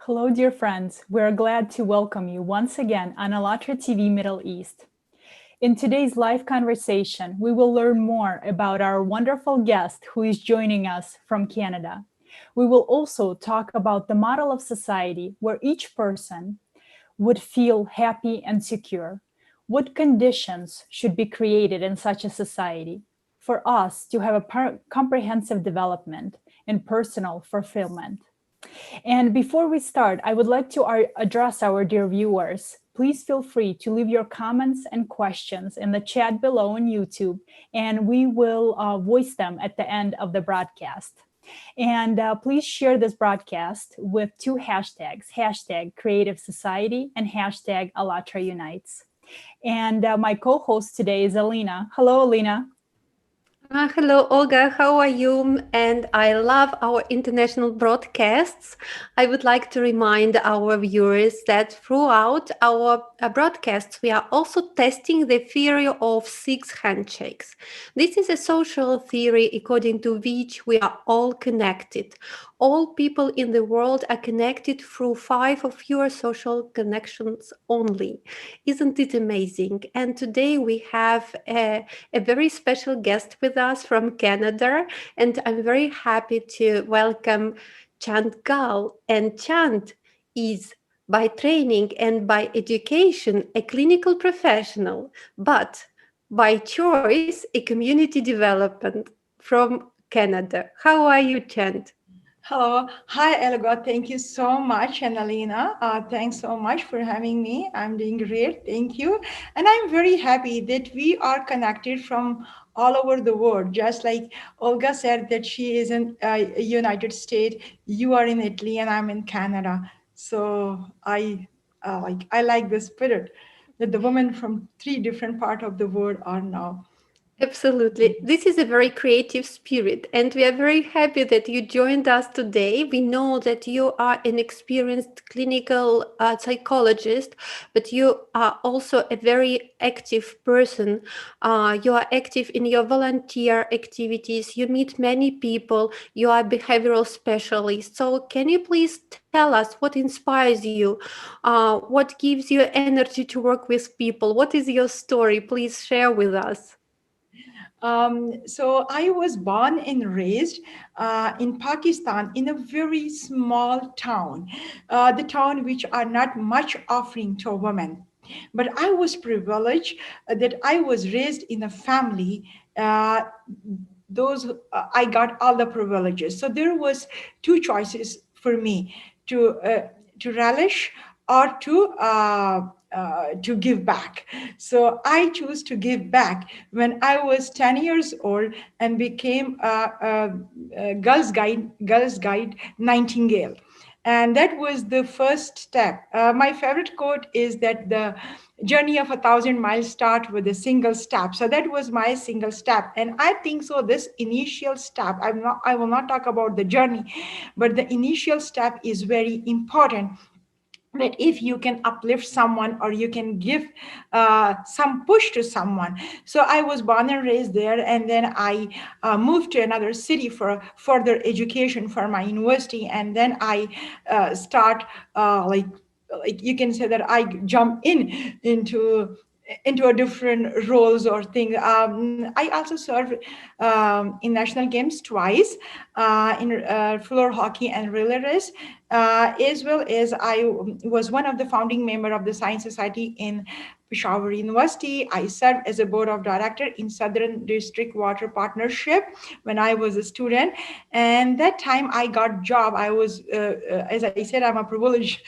Hello, dear friends. We're glad to welcome you once again on ALLATRA TV Middle East. In today's live conversation, we will learn more about our wonderful guest who is joining us from Canada. We will also talk about the model of society where each person would feel happy and secure. What conditions should be created in such a society for us to have a comprehensive development and personal fulfillment? And before we start, I would like to address our dear viewers. Please feel free to leave your comments and questions in the chat below on YouTube, and we will voice them at the end of the broadcast. And please share this broadcast with two hashtags, hashtag Creative Society and hashtag ALLATRA Unites. And my co-host today is Alina. Hello, Alina. Hello, Olga. How are you? And I love our international broadcasts. I would like to remind our viewers that throughout our broadcasts, we are also testing the theory of six handshakes. This is a social theory according to which we are all connected. All people in the world are connected through five or fewer social connections only. Isn't it amazing? And today we have a very special guest with us from Canada, and I'm very happy to welcome Chant Gal. And Chant is by training and by education a clinical professional, but by choice a community development from Canada. How are you, Chant? Hello. Hi, Elga. Thank you so much. And Alina, thanks so much for having me. I'm doing great. Thank you. And I'm very happy that we are connected from all over the world. Just like Olga said that she is in United States, you are in Italy, and I'm in Canada. So I like the spirit that the women from three different parts of the world are now. Absolutely. This is a very creative spirit, and we are very happy that you joined us today. We know that you are an experienced clinical psychologist, but you are also a very active person. You are active in your volunteer activities, you meet many people, you are a behavioral specialist. So, can you please tell us what inspires you? What gives you energy to work with people? What is your story? Please share with us. So I was born and raised in Pakistan in a very small town, the town which are not much offering to women. But I was privileged that I was raised in a family. Those I got all the privileges. So there was two choices for me to relish or to give back. So I chose to give back when I was 10 years old and became a Girls Guide Nightingale. And that was the first step. My favorite quote is that the journey of 1,000 miles start with a single step. So that was my single step. And I think so this initial step, I will not talk about the journey, but the initial step is very important, that if you can uplift someone or you can give some push to someone. So I was born and raised there, and then I moved to another city for further education for my university, and then I start like you can say that I jump into a different roles or thing. I also served in national games twice, in floor hockey and relay race, as well as I was one of the founding member of the Science Society in Peshawar University. I served as a board of director in Southern District Water Partnership when I was a student. And that time I got job. I was, as I said, I'm a privileged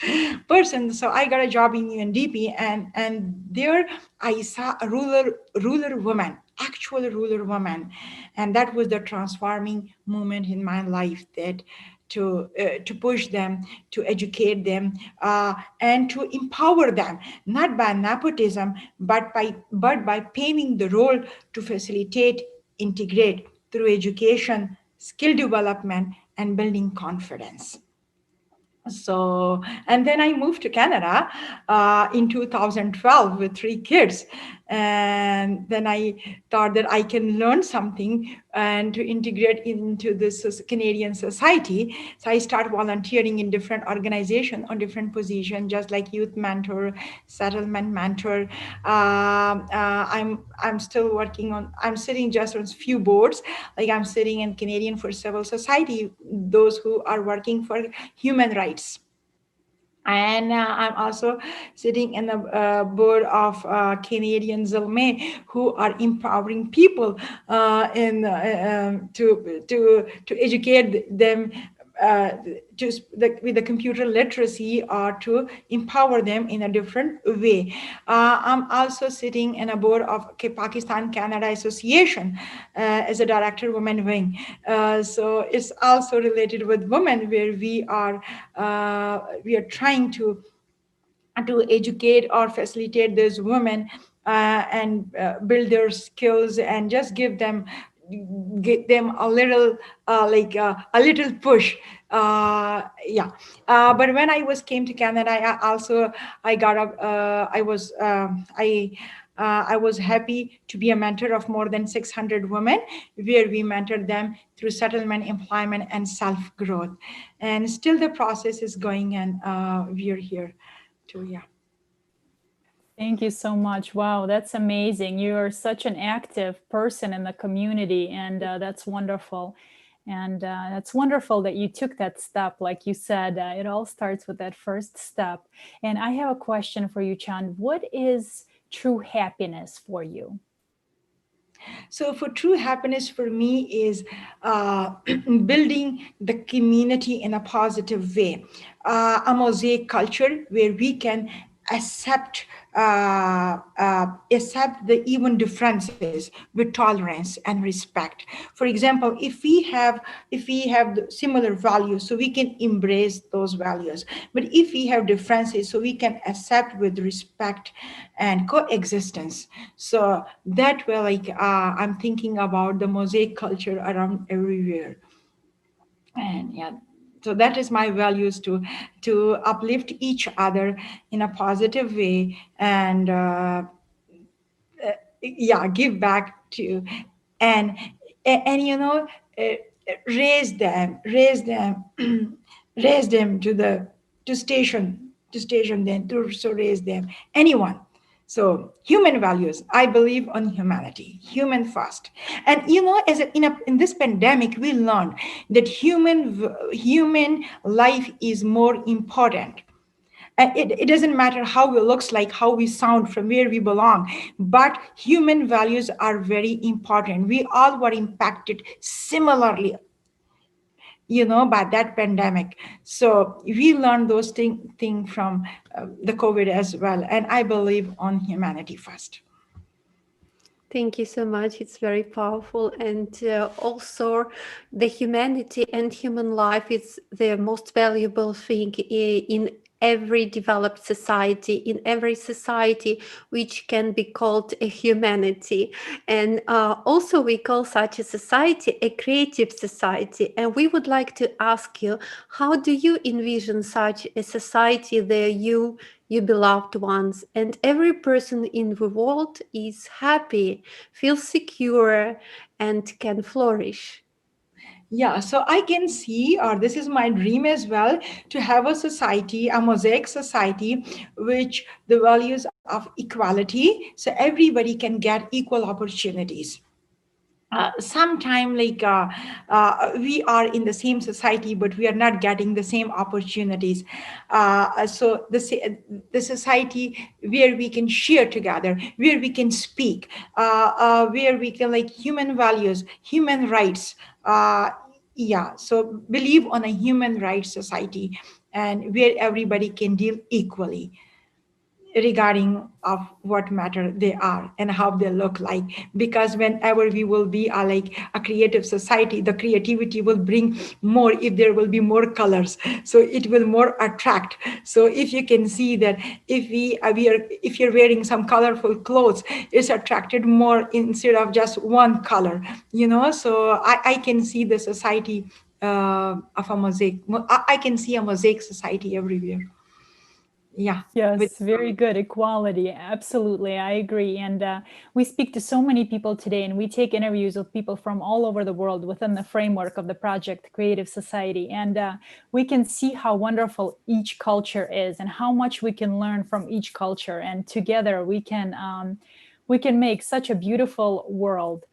person. So I got a job in UNDP, and there I saw a ruler woman, actual ruler woman. And that was the transforming moment in my life, that to push them, to educate them, and to empower them, not by nepotism, but by paving the role to facilitate, integrate through education, skill development, and building confidence. So, and then I moved to Canada in 2012 with 3 kids. And then I thought that I can learn something and to integrate into this Canadian society. So I start volunteering in different organizations on different positions, just like youth mentor, settlement mentor. I'm still working on. I'm sitting just on few boards. Like I'm sitting in Canadian for Civil Society, those who are working for human rights. And I'm also sitting in the board of Canadian Zilme, who are empowering people to educate them uh, with the computer literacy or to empower them in a different way. I'm also sitting in a board of Pakistan Canada Association as a director, Women Wing. So it's also related with women, where we are trying to educate or facilitate those women and build their skills and just give them a little a little push. Yeah. But when I came to Canada, I got up. I was happy to be a mentor of more than 600 women, where we mentored them through settlement, employment, and self-growth. And still the process is going, and we are here too. Yeah. Thank you so much. Wow, that's amazing. You are such an active person in the community, and that's wonderful. And it's wonderful that you took that step. Like you said, it all starts with that first step. And I have a question for you, Chand. What is true happiness for you? So, for true happiness for me is building the community in a positive way, a mosaic culture where we can accept accept the even differences with tolerance and respect. For example, if we have the similar values, so we can embrace those values. But if we have differences, so we can accept with respect and coexistence. So that way, like I'm thinking about the mosaic culture around everywhere. And yeah, so that is my values, to uplift each other in a positive way, and yeah, give back to, and you know, raise them raise them to the to station them, to so raise them, anyone. So human values, I believe on humanity, human first. And you know, in this pandemic, we learned that human life is more important. It doesn't matter how we looks like, how we sound, from where we belong, but human values are very important. We all were impacted similarly, by that pandemic. So we learned those thing from the COVID as well. And I believe on humanity first. Thank you so much. It's very powerful. And also, the humanity and human life is the most valuable thing in every developed society, in every society which can be called a humanity. And also, we call such a society a creative society. And we would like to ask you, how do you envision such a society where you, your beloved ones, and every person in the world is happy, feels secure, and can flourish? Yeah, so I can see, or this is my dream as well, to have a society, a mosaic society, which the values of equality, so everybody can get equal opportunities. Sometime we are in the same society, but we are not getting the same opportunities. So the society where we can share together, where we can speak, where we can, like, human values, human rights. Yeah, so believe on a human rights society, and where everybody can deal equally regarding of what matter they are and how they look like. Because whenever we will be like a creative society, the creativity will bring more if there will be more colors, so it will more attract. So if you can see that, if you're wearing some colorful clothes, it's attracted more instead of just one color. So I can see the society of a mosaic. I can see a mosaic society everywhere. Yeah. With Yes, very good. Equality. Absolutely. I agree. And we speak to so many people today, and we take interviews with people from all over the world within the framework of the project Creative Society. And we can see how wonderful each culture is and how much we can learn from each culture. And together we can make such a beautiful world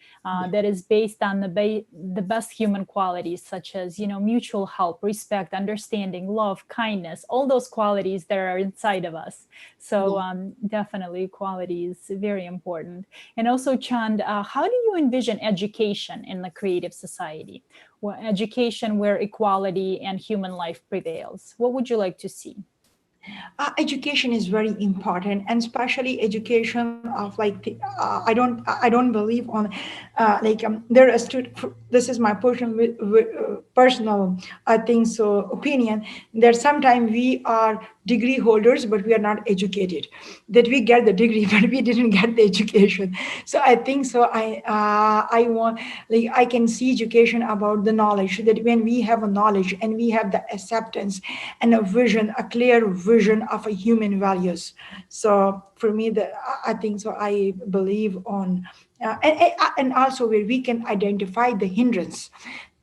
that is based on the best human qualities, such as, you know, mutual help, respect, understanding, love, kindness, all those qualities that are inside of us. So definitely equality is very important. And also, Chand, how do you envision education in the Creative Society? Well, education where equality and human life prevails. What would you like to see? Education is very important, and especially education of like I don't believe on there are this is my personal I think so opinion, that sometimes we are degree holders but we are not educated, that we get the degree but we didn't get the education. So I think so I want, like, I can see education about the knowledge, that when we have a knowledge and we have the acceptance and a vision, a clear vision of a human values. So for me, I think so I believe on and also where we can identify the hindrance,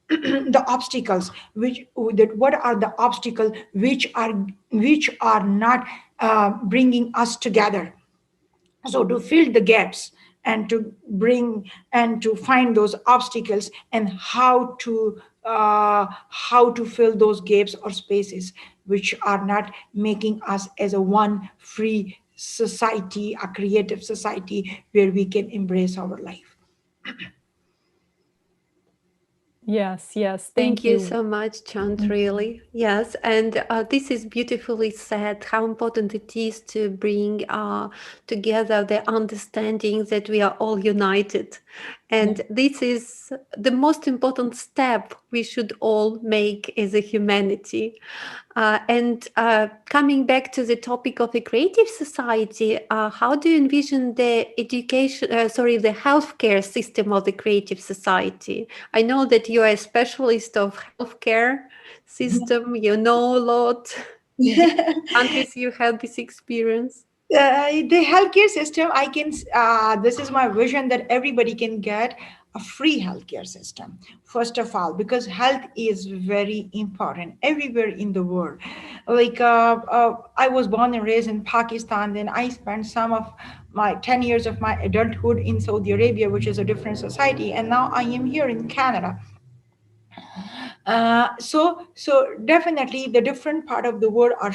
the obstacles, which that what are the obstacles which are not bringing us together. So to fill the gaps and to bring and to find those obstacles, and how to fill those gaps or spaces which are not making us as a one free society, a creative society where we can embrace our life. Yes, yes. Thank Thank you you. so much, Chant, Mhm. really. Yes, and this is beautifully said, how important it is to bring together the understanding that we are all united. And this is the most important step we should all make as a humanity. And coming back to the topic of a creative society, how do you envision the the healthcare system of the creative society? I know that you are a specialist of healthcare system. You know a lot. In different countries, you had this experience. The healthcare system, this is my vision, that everybody can get a free healthcare system, first of all, because health is very important everywhere in the world. Like I was born and raised in Pakistan, then I spent some of my 10 years of my adulthood in Saudi Arabia, which is a different society, and now I am here in Canada. So definitely the different part of the world are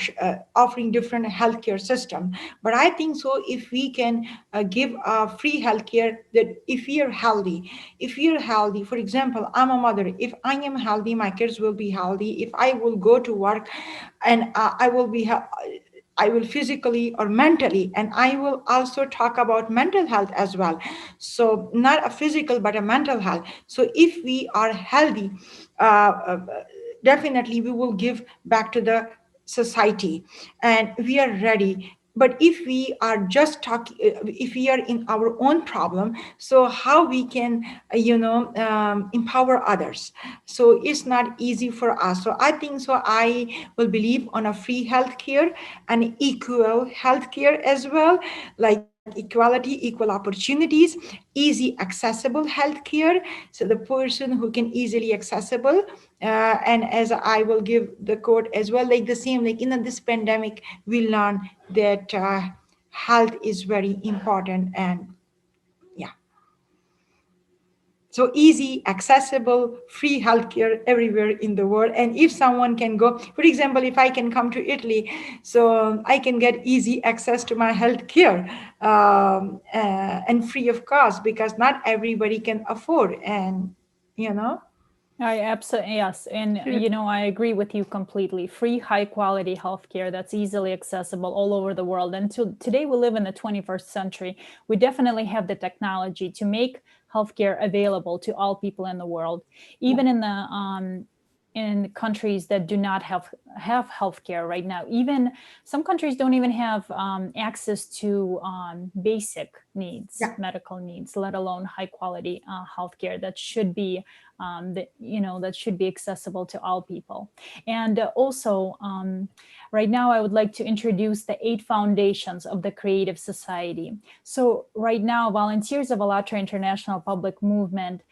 offering different healthcare system. But I think so if we can give free healthcare, that if we are healthy, for example, I'm a mother. If I am healthy, my kids will be healthy. If I will go to work, and I will physically or mentally, and I will also talk about mental health as well. So not a physical but a mental health. So if we are healthy, definitely we will give back to the society, and we are ready. But if we are just talking, if we are in our own problem, so how we can empower others? So it's not easy for us. So I think so I will believe on a free healthcare and equal healthcare as well, like equality, equal opportunities, easy accessible healthcare, so the person who can easily accessible. And as I will give the quote as well, like the same, like in this pandemic, we learn that health is very important. And yeah, so easy, accessible, free healthcare everywhere in the world. And if someone can go, for example, if I can come to Italy, so I can get easy access to my healthcare, and free of cost, because not everybody can afford. And you know. I absolutely, yes. And, True. you know, I agree with you completely. Free, high quality healthcare that's easily accessible all over the world. And today we live in the 21st century. We definitely have the technology to make healthcare available to all people in the world, even in countries that do not have healthcare right now. Even some countries don't even have access to basic needs, Yeah. medical needs, let alone high quality healthcare that should be that should be accessible to all people. And also, right now, I would like to introduce the 8 foundations of the Creative Society. So right now, volunteers of ALLATRA International Public Movement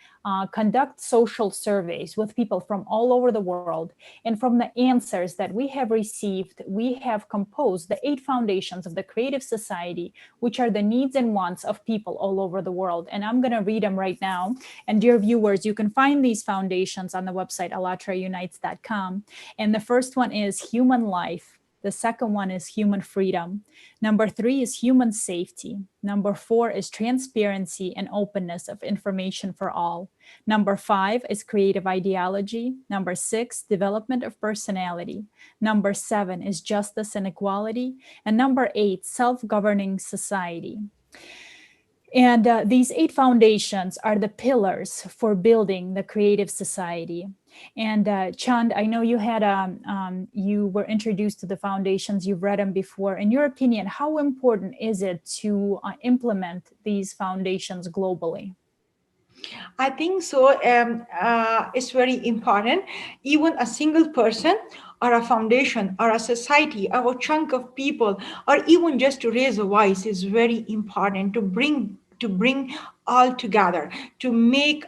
conduct social surveys with people from all over the world. And from the answers that we have received, we have composed the 8 foundations of the Creative Society, which are the needs and wants of people all over the world. And I'm going to read them right now. And dear viewers, you can find these foundations on the website allatraunites.com. And the first one is human life. The second one is human freedom. Number 3 is human safety. Number 4 is transparency and openness of information for all. Number 5 is creative ideology. Number 6, development of personality. Number 7 is justice and equality. And number 8, self-governing society. And these 8 foundations are the pillars for building the Creative Society. And Chand, I know you had you were introduced to the foundations. You've read them before. In your opinion, how important is it to implement these foundations globally? I think so. It's very important. Even a single person or a foundation or a society or a chunk of people or even just to raise a voice is very important to bring all together to make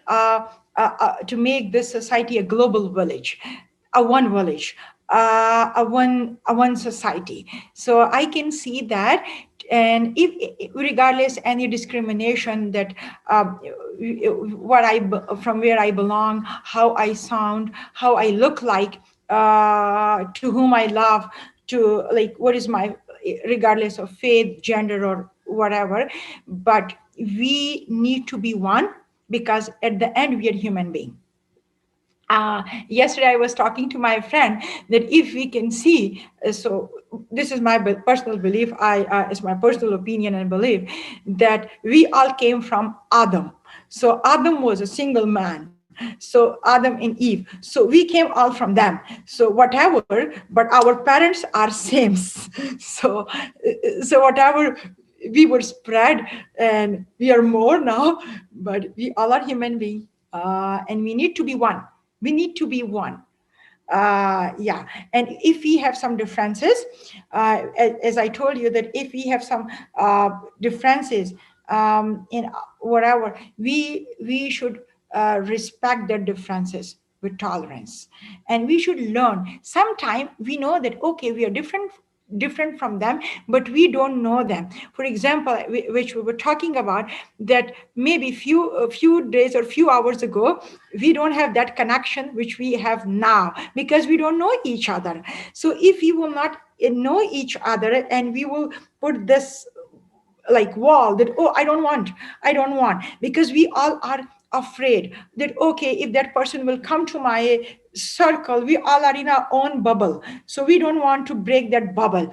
this society a global village, a one village, a one society. So I can see that. And if regardless any discrimination that from where I belong, how I sound, how I look like, to whom I love, to like what is my, regardless of faith, gender, or whatever, but we need to be one because at the end we are human beings. Yesterday I was talking to my friend that if we can see, so this is my personal belief, it's my personal opinion and belief, that we all came from Adam. So Adam was a single man. So Adam and Eve. So we came all from them. So whatever, but our parents are same. So whatever, we were spread and we are more now, but we all are human beings, and we need to be one. We need to be one. Yeah. And if we have some differences, as I told you, that if we have some differences in whatever, we should respect their differences with tolerance. And we should learn. Sometimes we know that, okay, we are different from them, but we don't know them. For example, which we were talking about, that maybe a few days or few hours ago, we don't have that connection which we have now because we don't know each other. So if we will not know each other and we will put this like wall that, oh, I don't want, because we all are afraid that, okay, if that person will come to my circle, we all are in our own bubble, so we don't want to break that bubble.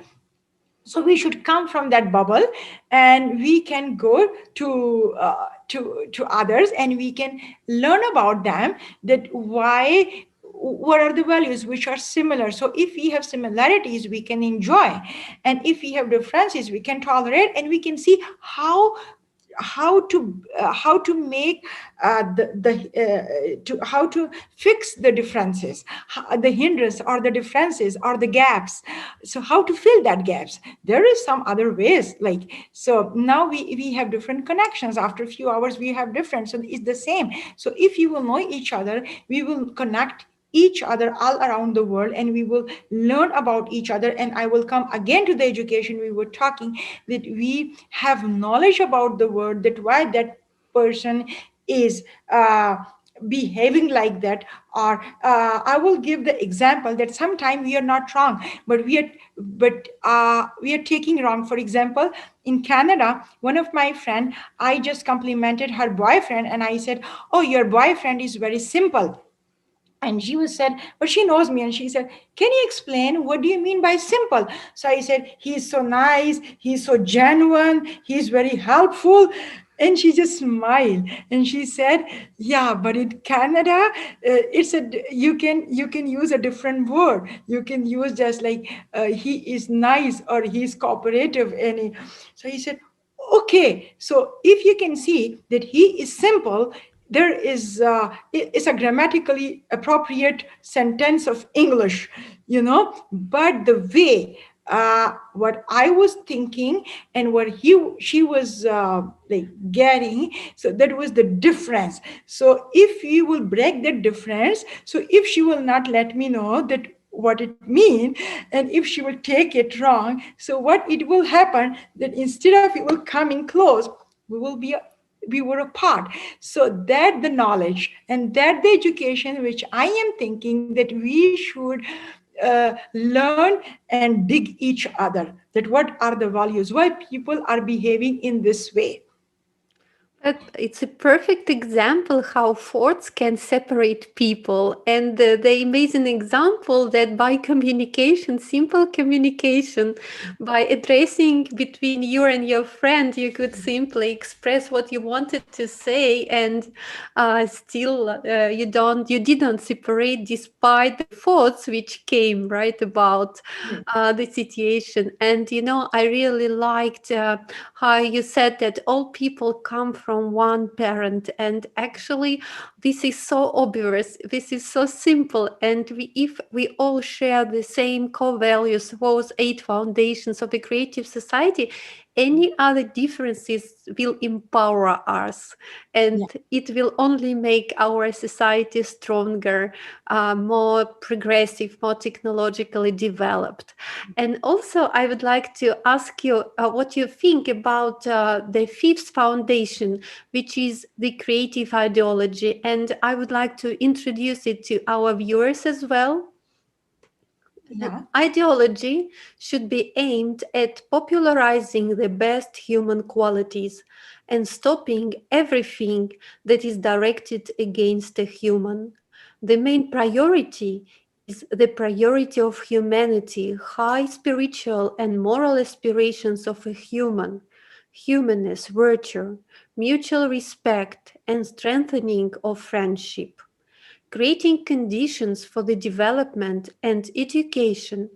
So we should come from that bubble and we can go to others and we can learn about them, that what are the values which are similar. So if we have similarities, we can enjoy, and if we have differences, we can tolerate, and we can see how to make how to fix the differences, the hindrance or the differences or the gaps. So how to fill that gaps. There is some other ways, like, so now we have different connections. After a few hours we have different, so it's the same. So if you will know each other, we will connect each other all around the world, and we will learn about each other. And I will come again to the education we were talking, that we have knowledge about the world, that why that person is behaving like that. Or I will give the example that sometimes we are not wrong, but we are taking wrong. For example, in Canada, one of my friend, I just complimented her boyfriend, and I said, oh, your boyfriend is very simple. And she was said, but she knows me. And she said, can you explain, what do you mean by simple? So I said, he's so nice. He's so genuine. He's very helpful. And she just smiled and she said, yeah, but in Canada, you can use a different word. You can use just like he is nice or he's cooperative. So he said, okay, so if you can see that he is simple, there is it's a grammatically appropriate sentence of English, but the way what I was thinking and what she was like getting, so that was the difference. So if you will break the difference, so if she will not let me know that what it means, and if she will take it wrong, so what it will happen that instead of it will coming close, we were apart. So that the knowledge and that the education which I am thinking that we should learn and dig each other, that what are the values, why people are behaving in this way. But it's a perfect example how forts can separate people, and the amazing example that by communication, simple communication, by addressing between you and your friend, you could simply express what you wanted to say, and still you didn't separate despite the thoughts which came right about the situation. And I really liked how you said that all people come from one parent, and actually this is so obvious, this is so simple, and if we all share the same core values, those 8 foundations of a creative society, any other differences will empower us, and it will only make our society stronger, more progressive, more technologically developed. And also, I would like to ask you what you think about the fifth foundation, which is the creative ideology. And I would like to introduce it to our viewers as well. Yeah. Ideology should be aimed at popularizing the best human qualities and stopping everything that is directed against a human. The main priority is the priority of humanity, high spiritual and moral aspirations of a human, humanness, virtue, mutual respect, and strengthening of friendship, creating conditions for the development and education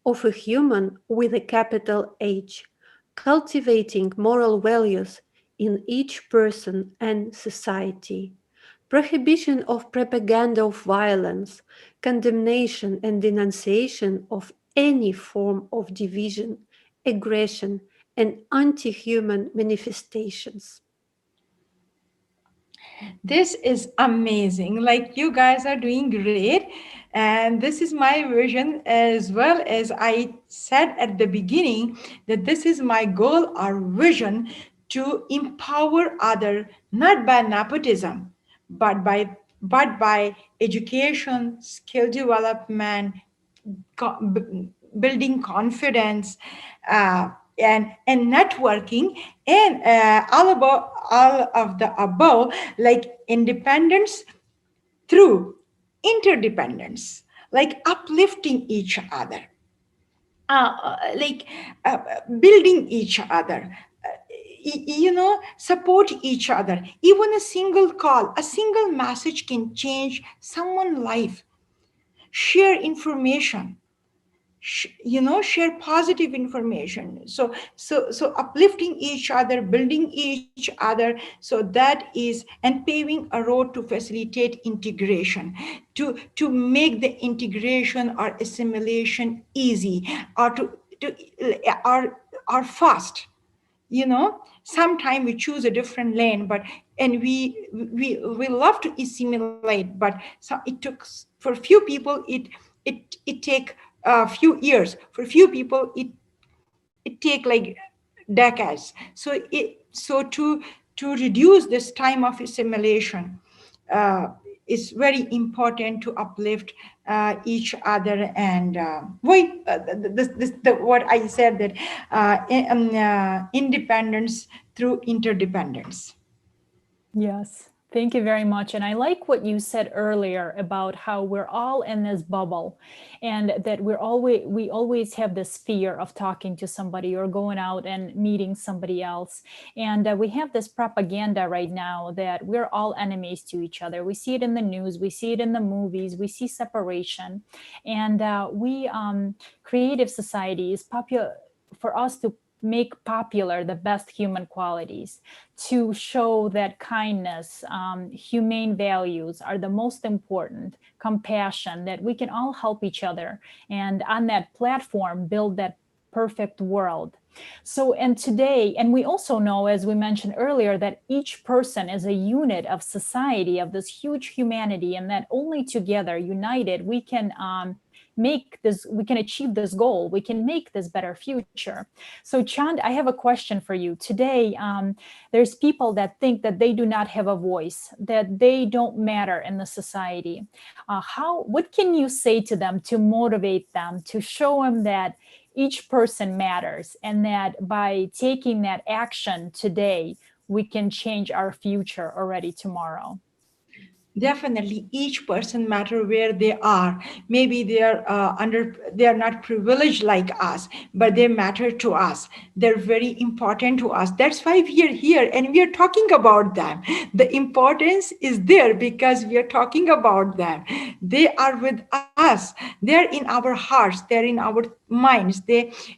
of a human with a capital H, cultivating moral values in each person and society, prohibition of propaganda of violence, condemnation and denunciation of any form of division, aggression, and anti human manifestations. This is amazing. Like you guys are doing great. And this is my vision, as well as I said at the beginning, that this is my goal or vision to empower other, not by nepotism, but by education, skill development, building confidence, and networking, and all of the above, like independence through interdependence, like uplifting each other, like building each other, support each other. Even a single call, a single message can change someone's life. Share information, share positive information. So uplifting each other, building each other, so that is, and paving a road to facilitate integration, to make the integration or assimilation easy, or to or fast. Sometimes we choose a different lane, but and we love to assimilate, but so it took, for few people, it take a few years. For few people, it take like decades. So to reduce this time of assimilation, is very important to uplift each other. And what I said, that independence through interdependence. Yes, Thank you very much. And I like what you said earlier about how we're all in this bubble and that we always have this fear of talking to somebody or going out and meeting somebody else. And we have this propaganda right now that we're all enemies to each other. We see it in the news, we see it in the movies, we see separation. And creative society is popular for us to make popular the best human qualities, to show that kindness, humane values are the most important, compassion, that we can all help each other, and on that platform, build that perfect world. So, and today, and we also know, as we mentioned earlier, that each person is a unit of society, of this huge humanity, and that only together, united, we can we can achieve this goal, we can make this better future. So Chand, I have a question for you today. There's people that think that they do not have a voice, that they don't matter in the society. What can you say to them to motivate them, to show them that each person matters, and that by taking that action today, we can change our future already tomorrow? Definitely, each person matter where they are. Maybe they are not privileged like us, but they matter to us. They're very important to us. That's why we are here and we are talking about them. The importance is there because we are talking about them. They are with us. They're in our hearts. They're in our minds.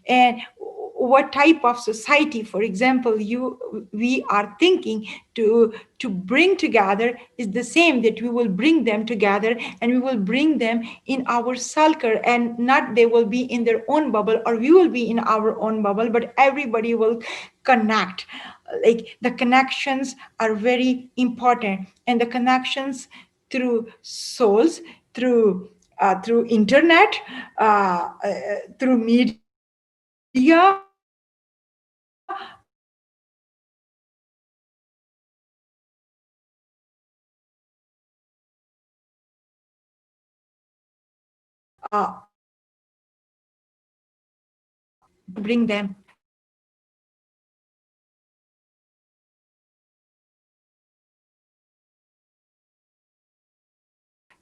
And what type of society, for example, we are thinking to bring together is the same, that we will bring them together and we will bring them in our circle, and not they will be in their own bubble or we will be in our own bubble, but everybody will connect. Like the connections are very important, and the connections through souls, through internet, through media, bring them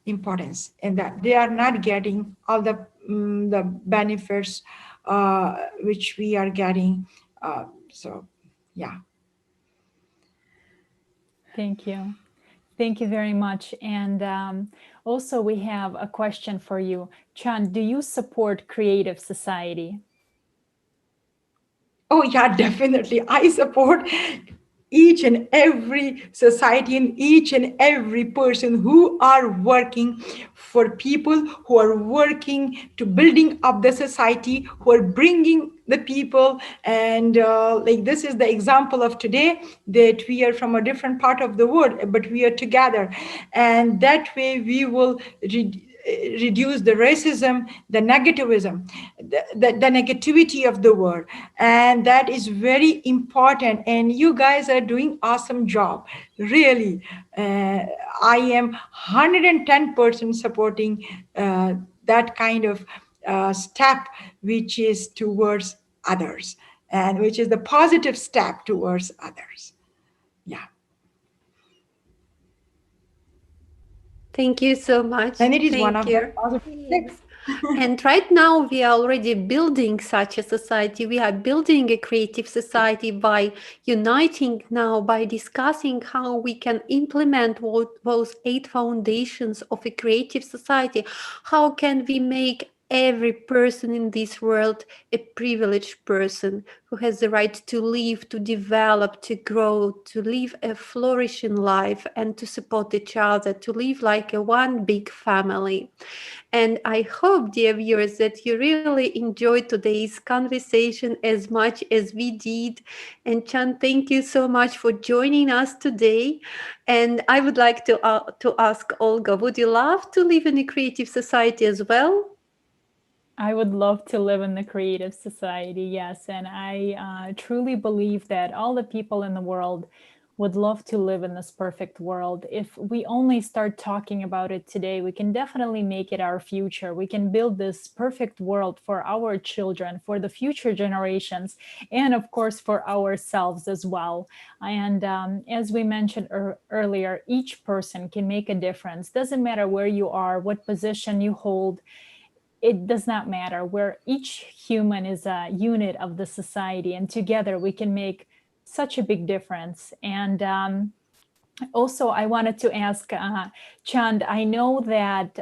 importance, and that they are not getting all the benefits which we are getting. So, yeah. Thank you. Thank you very much. And also, we have a question for you. Chand, do you support Creative Society? Oh, yeah, definitely. I support each and every society and each and every person who are working for people, who are working to building up the society, who are bringing the people. And like this is the example of today, that we are from a different part of the world, but we are together. And that way we will reduce the racism, the negativism, the negativity of the world. And that is very important. And you guys are doing awesome job. Really. I am 110% supporting that kind of step, which is towards others, and which is the positive step towards others. Yeah. Thank you so much. And it is one Thank of you. the positive steps. And right now, we are already building such a society. We are building a creative society by uniting now, by discussing how we can implement those 8 foundations of a creative society. How can we make every person in this world a privileged person who has the right to live, to develop, to grow, to live a flourishing life, and to support each other, to live like a one big family. And I hope, dear viewers, that you really enjoyed today's conversation as much as we did. And Chand, thank you so much for joining us today. And I would like to ask Olga, would you love to live in a creative society as well? I would love to live in the Creative Society, yes. And I truly believe that all the people in the world would love to live in this perfect world. If we only start talking about it today, we can definitely make it our future. We can build this perfect world for our children, for the future generations, and of course for ourselves as well. And as we mentioned earlier, each person can make a difference. Doesn't matter where you are, what position you hold, it does not matter. Where each human is a unit of the society, and together we can make such a big difference. And also, I wanted to ask Chand, I know that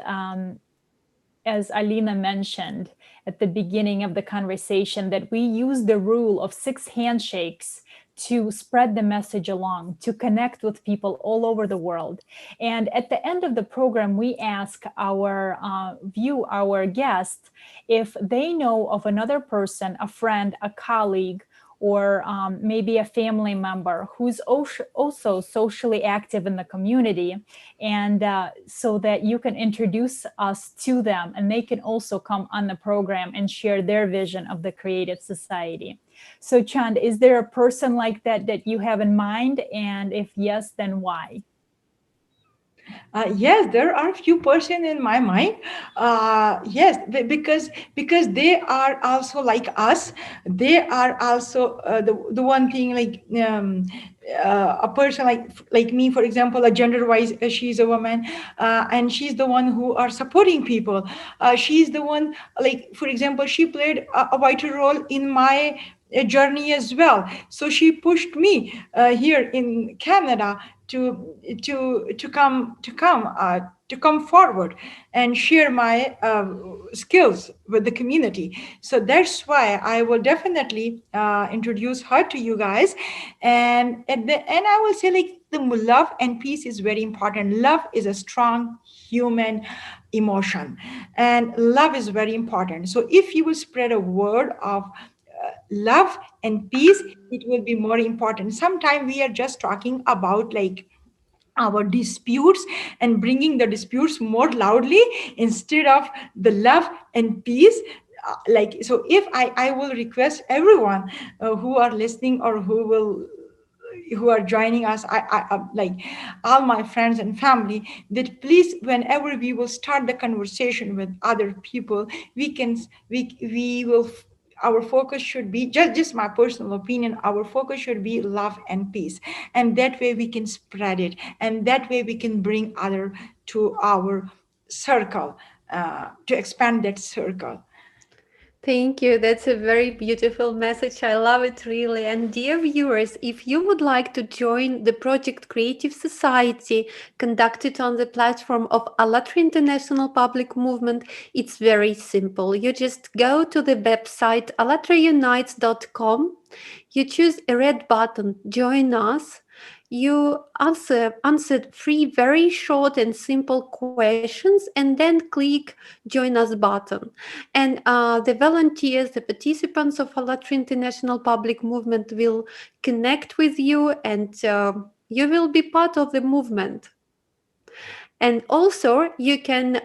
as Alina mentioned at the beginning of the conversation, that we use the rule of 6 handshakes to spread the message along, to connect with people all over the world. And at the end of the program, we ask our guests if they know of another person, a friend, a colleague, or maybe a family member who's also socially active in the community, and so that you can introduce us to them, and they can also come on the program and share their vision of the creative society. So Chand, is there a person like that you have in mind? And if yes, then why? Yes, there are a few person in my mind. Yes, because they are also like us. They are also the one thing, like a person like me, for example, a gender wise, she's a woman, and she's the one who are supporting people. She's the one, like, for example, she played a vital role in my journey as well. So she pushed me here in Canada to come forward and share my skills with the community. So that's why I will definitely introduce her to you guys. And at the end, I will say, like, the love and peace is very important. Love is a strong human emotion, and love is very important. So if you will spread a word of love and peace, it will be more important. Sometimes we are just talking about, like, our disputes and bringing the disputes more loudly instead of the love and peace. Like, so if I will request everyone who are listening or who are joining us, I like all my friends and family, that please, whenever we will start the conversation with other people, we will, our focus should be, just my personal opinion, our focus should be love and peace. And that way we can spread it, and that way we can bring other to our circle, to expand that circle. Thank you. That's a very beautiful message. I love it, really. And dear viewers, if you would like to join the Project Creative Society conducted on the platform of ALLATRA International Public Movement, it's very simple. You just go to the website allatraunites.com, you choose a red button, Join Us. You answered 3 very short and simple questions, and then click Join Us button. And the volunteers, the participants of ALLATRA International Public Movement will connect with you, and you will be part of the movement. And also, you can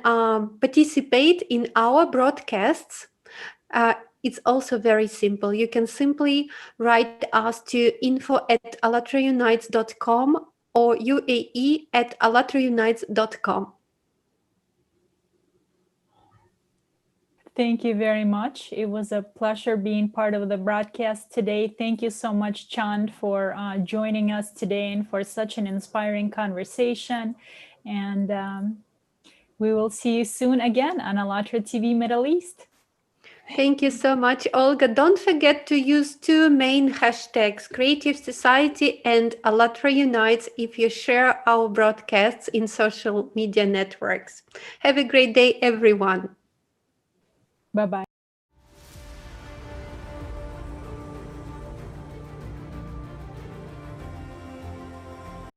participate in our broadcasts. It's also very simple. You can simply write us to info@allatraunites.com or uae@allatraunites.com. Thank you very much. It was a pleasure being part of the broadcast today. Thank you so much, Chand, for joining us today and for such an inspiring conversation. And we will see you soon again on ALLATRA TV Middle East. Thank you so much, Olga. Don't forget to use 2 main hashtags, Creative Society and ALLATRA Unites, if you share our broadcasts in social media networks. Have a great day, everyone. Bye-bye.